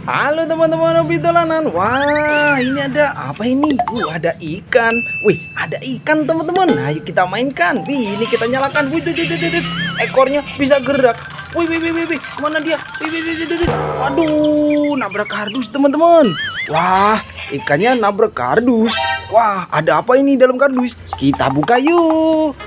Halo teman-teman hobi dolanan. Wah, ini ada apa ini? Ada ikan. Wih, ada ikan teman-teman. Ayo kita mainkan. Wih, ini kita nyalakan. Wih, ekornya bisa gerak. Wih, mana dia? Wih. Aduh, nabrak kardus teman-teman. Wah, ikannya nabrak kardus. Wah, ada apa ini dalam kardus? Kita buka yuk.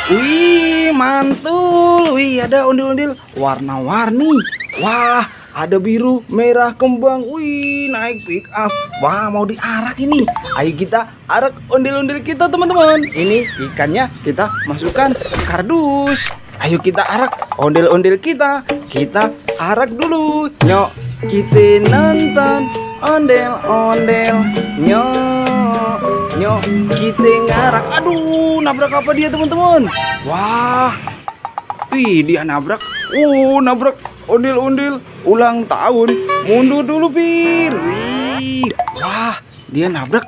Wih, mantul. Wih, ada ondel-ondel warna-warni. Wah, ada biru, merah, kembang. Wih, naik pick up. Wah, mau diarak ini. Ayo kita arak ondel-ondel kita, teman-teman. Ini ikannya kita masukkan ke kardus. Ayo kita arak ondel-ondel kita. Kita arak dulu. Nyok, kita nonton ondel-ondel. Nyok, kita ngarak. Aduh, nabrak apa dia, teman-teman? Wah, wih, dia nabrak. Nabrak ondel-ondel ulang tahun. Mundur dulu, Pir. Wih, wah, dia nabrak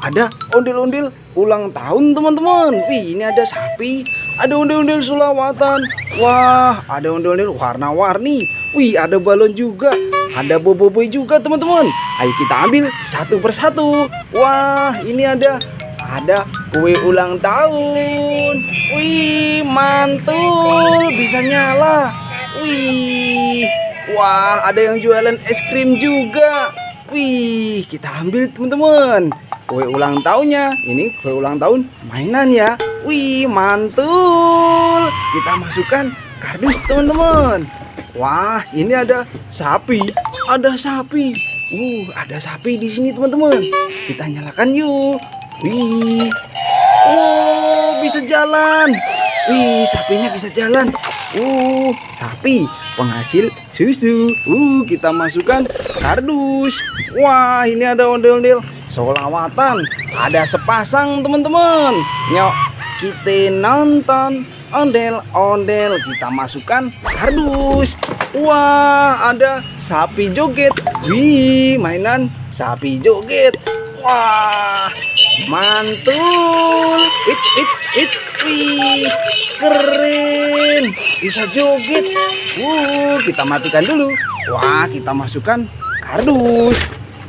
ada ondel-ondel ulang tahun, teman-teman. Wih, ini ada sapi, ada ondel-ondel sulawatan. Wah, ada ondel-ondel warna-warni. Wih, ada balon juga, ada boboiboy juga, teman-teman. Ayo kita ambil satu persatu. Wah, ini ada kue ulang tahun. Wih, mantul, bisa nyala. Wih, wah, ada yang jualan es krim juga. Wih, kita ambil, teman-teman. Kue ulang tahunnya. Ini kue ulang tahun mainan ya. Wih, mantul. Kita masukkan kardus, teman-teman. Wah, ini ada sapi. Ada sapi. Ada sapi di sini, teman-teman. Kita nyalakan yuk. Wih. Bisa jalan. Wih, sapinya bisa jalan. Sapi penghasil susu. Kita masukkan kardus. Wah, ini ada ondel-ondel solawatan. Ada sepasang, teman-teman. Nyok, kita nonton ondel-ondel. Kita masukkan kardus. Wah, ada sapi joget. Wih, mainan sapi joget. Wah, mantul. Wih, keren, bisa joget. Kita matikan dulu. Wah, kita masukkan kardus.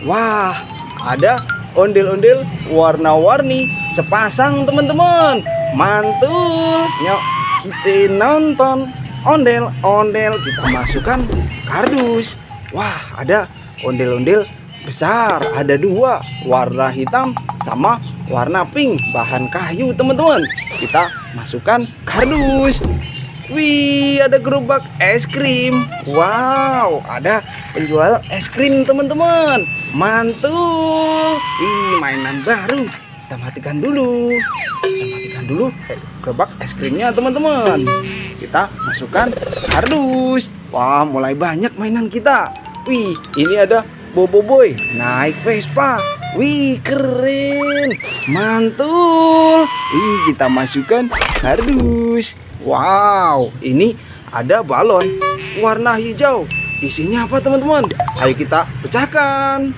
Wah, ada ondel-ondel warna-warni sepasang, teman-teman. Mantul. Nyok, kita nonton ondel-ondel. Kita masukkan kardus. Wah, ada ondel-ondel besar, ada dua, warna hitam sama warna pink, bahan kayu, teman-teman. Kita masukkan kardus. Wih, ada gerobak es krim. Wow, ada penjual es krim, teman-teman. Mantul. Wih, mainan baru. Kita matikan dulu. Gerobak es krimnya, teman-teman. Kita masukkan kardus. Wah, mulai banyak mainan kita. Wih, ini ada boboiboy naik Vespa. Wih, keren, mantul. Wih, kita masukkan kardus. Wow, ini ada balon warna hijau. Isinya apa, teman-teman? Ayo kita pecahkan.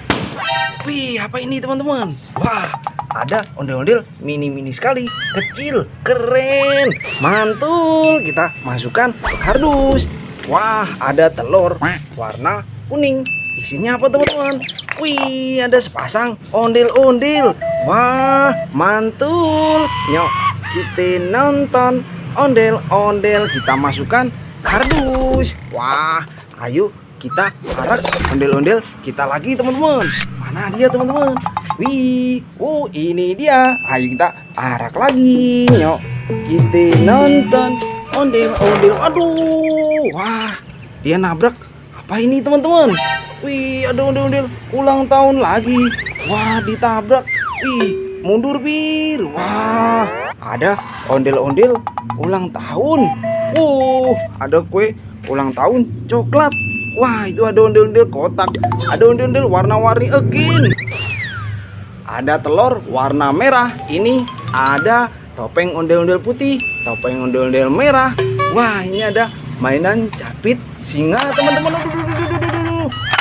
Wih, apa ini, teman-teman? Wah, ada ondel-ondel mini sekali, kecil, keren, mantul. Kita masukkan kardus. Wah, ada telur warna kuning. Isinya apa, teman-teman? Wih, ada sepasang ondel-ondel. Wah, mantul. Nyok, kita nonton ondel-ondel. Kita masukkan kardus. Wah, ayo kita arak ondel-ondel kita lagi, teman-teman. Mana dia, teman-teman? Wih, ini dia. Ayo kita arak lagi. Nyok, kita nonton ondel-ondel. Aduh, wah, dia nabrak. Apa ini, teman-teman? Wih, ada ondel-ondel ulang tahun lagi. Wah, ditabrak. Wih, mundur, Bir. Wah, ada ondel-ondel ulang tahun. Ada kue ulang tahun coklat. Wah, itu ada ondel-ondel kotak. Ada ondel-ondel warna-warni again. Ada telur warna merah. Ini ada topeng ondel-ondel putih, topeng ondel-ondel merah. Wah, ini ada mainan capit singa, teman-teman.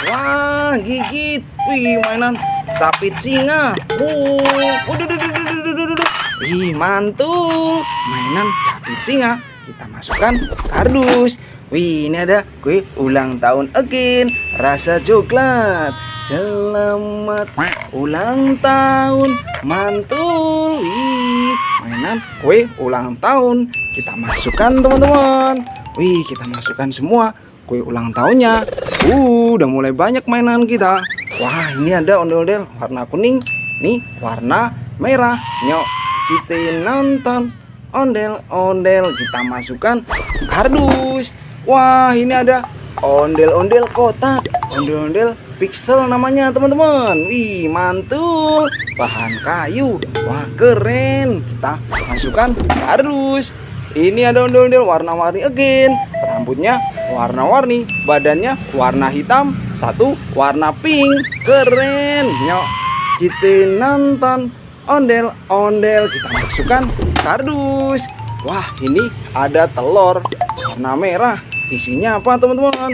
Wah, gigit. Wih, mainan capit singa. Wih, mantul. Mainan capit singa. Kita masukkan kardus. Wih, ini ada kue ulang tahun again, rasa coklat. Selamat ulang tahun mantul. Wih, mainan kue ulang tahun. Kita masukkan teman-teman. Wih, kita masukkan semua kue ulang tahunnya. Udah mulai banyak mainan kita. Wah, ini ada ondel-ondel warna kuning. Nih, warna merah. Nyok, kita nonton ondel-ondel. Kita masukkan kardus. Wah, ini ada ondel-ondel kotak, ondel-ondel pixel namanya teman-teman. Wih, mantul, bahan kayu. Wah, keren. Kita masukkan kardus. Ini ada ondel-ondel warna-warni again. Rambutnya warna-warni, badannya warna hitam, satu warna pink. Keren. Nyok, kita nonton ondel-ondel. Kita masukkan kardus. Wah, ini ada telur warna merah. Isinya apa teman-teman?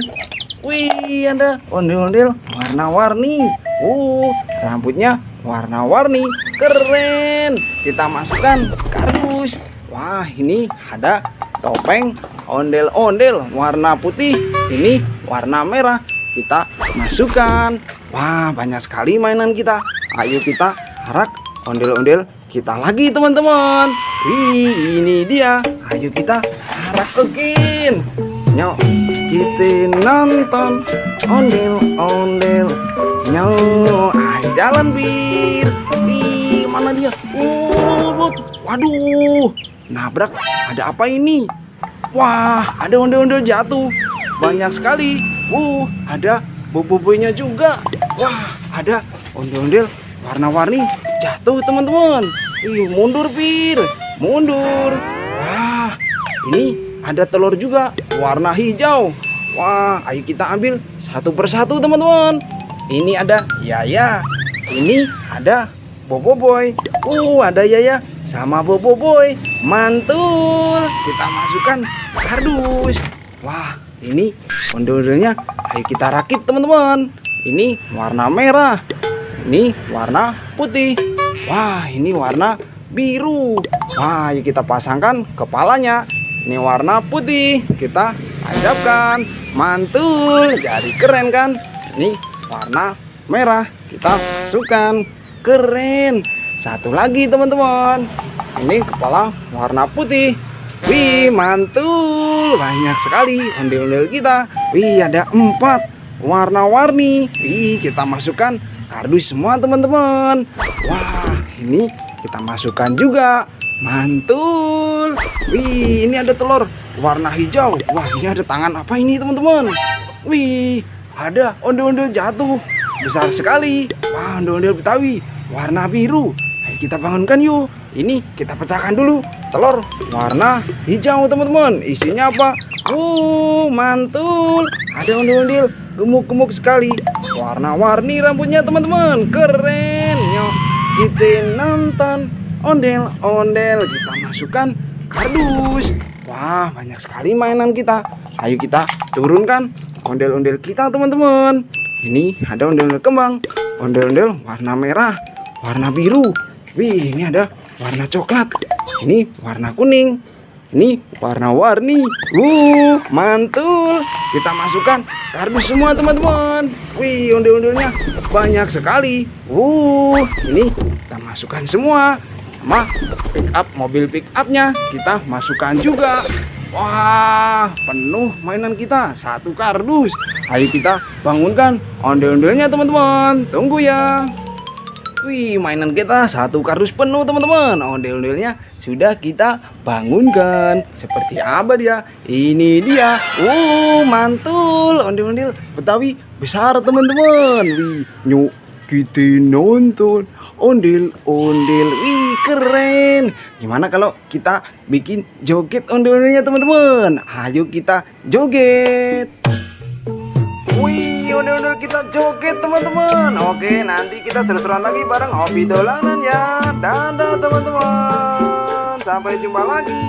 Wih, ada ondel-ondel warna-warni. Rambutnya warna-warni. Keren. Kita masukkan kardus. Wah, ini ada topeng ondel-ondel warna putih. Ini warna merah. Kita masukkan. Wah, banyak sekali mainan kita. Ayo kita harak ondel-ondel kita lagi teman-teman. Wih, ini dia. Ayo kita harak again. Nyok, kita nonton ondel-ondel. Nyok, ayo jalan Bir. Ih, mana dia? Waduh, nabrak. Ada apa ini? Wah, ada ondel-ondel jatuh. Banyak sekali. Ada boboiboynya juga. Wah, ada ondel-ondel warna-warni jatuh teman-teman. Mundur Bir, mundur. Wah, ini ada telur juga warna hijau. Wah, ayo kita ambil satu persatu teman-teman. Ini ada Yaya. Ini ada Boboiboy. Ada Yaya sama Boboiboy. Mantul. Kita masukkan kardus. Wah, ini ondel-ondelnya. Ayo kita rakit teman-teman. Ini warna merah. Ini warna putih. Wah, ini warna biru. Wah, ayo kita pasangkan kepalanya. Ini warna putih. Kita hadapkan. Mantul. Jadi keren kan? Ini warna merah. Kita masukkan. Keren. Satu lagi teman-teman. Ini kepala warna putih. Wih, mantul. Banyak sekali ondel-ondel kita. Wih, ada 4 warna-warni. Wih, kita masukkan kardus semua teman-teman. Wah, ini kita masukkan juga. Mantul. Wih, ini ada telur warna hijau. Wah, ini ada tangan apa ini teman-teman? Wih, ada ondel-ondel jatuh besar sekali. Wah, ondel-ondel Betawi warna biru. Ayo kita bangunkan yuk. Ini kita pecahkan dulu. Telur warna hijau teman-teman. Isinya apa? Mantul. Ada ondel-ondel gemuk-gemuk sekali. Warna-warni rambutnya teman-teman. Keren. Yuk, kita nonton ondel-ondel. Kita masukkan kardus. Wah, banyak sekali mainan kita. Ayo kita turunkan ondel-ondel kita teman-teman. Ini ada ondel-ondel kembang, ondel-ondel warna merah, warna biru. Wih, ini ada warna coklat. Ini warna kuning. Ini warna-warni. Mantul. Kita masukkan kardus semua teman-teman. Wih, ondel-ondelnya banyak sekali. Ini kita masukkan semua. Sama pick up, mobil pick upnya kita masukkan juga. Wah, penuh mainan kita. Satu kardus. Ayo kita bangunkan ondel-ondelnya teman-teman. Tunggu ya. Wih, mainan kita satu kardus penuh teman-teman. Ondel-ondelnya sudah kita bangunkan. Seperti apa dia? Ini dia. Mantul. Ondel-ondel Betawi besar teman-teman. Wih, nyuk, kita nonton ondel-ondel. Wih, keren. Gimana kalau kita bikin joget ondel-ondelnya teman-teman? Ayo kita joget. Wih, ondel-ondel kita joget teman-teman. Oke, nanti kita seru-seruan lagi bareng Hobi Dolanan ya. Dadah teman-teman. Sampai jumpa lagi.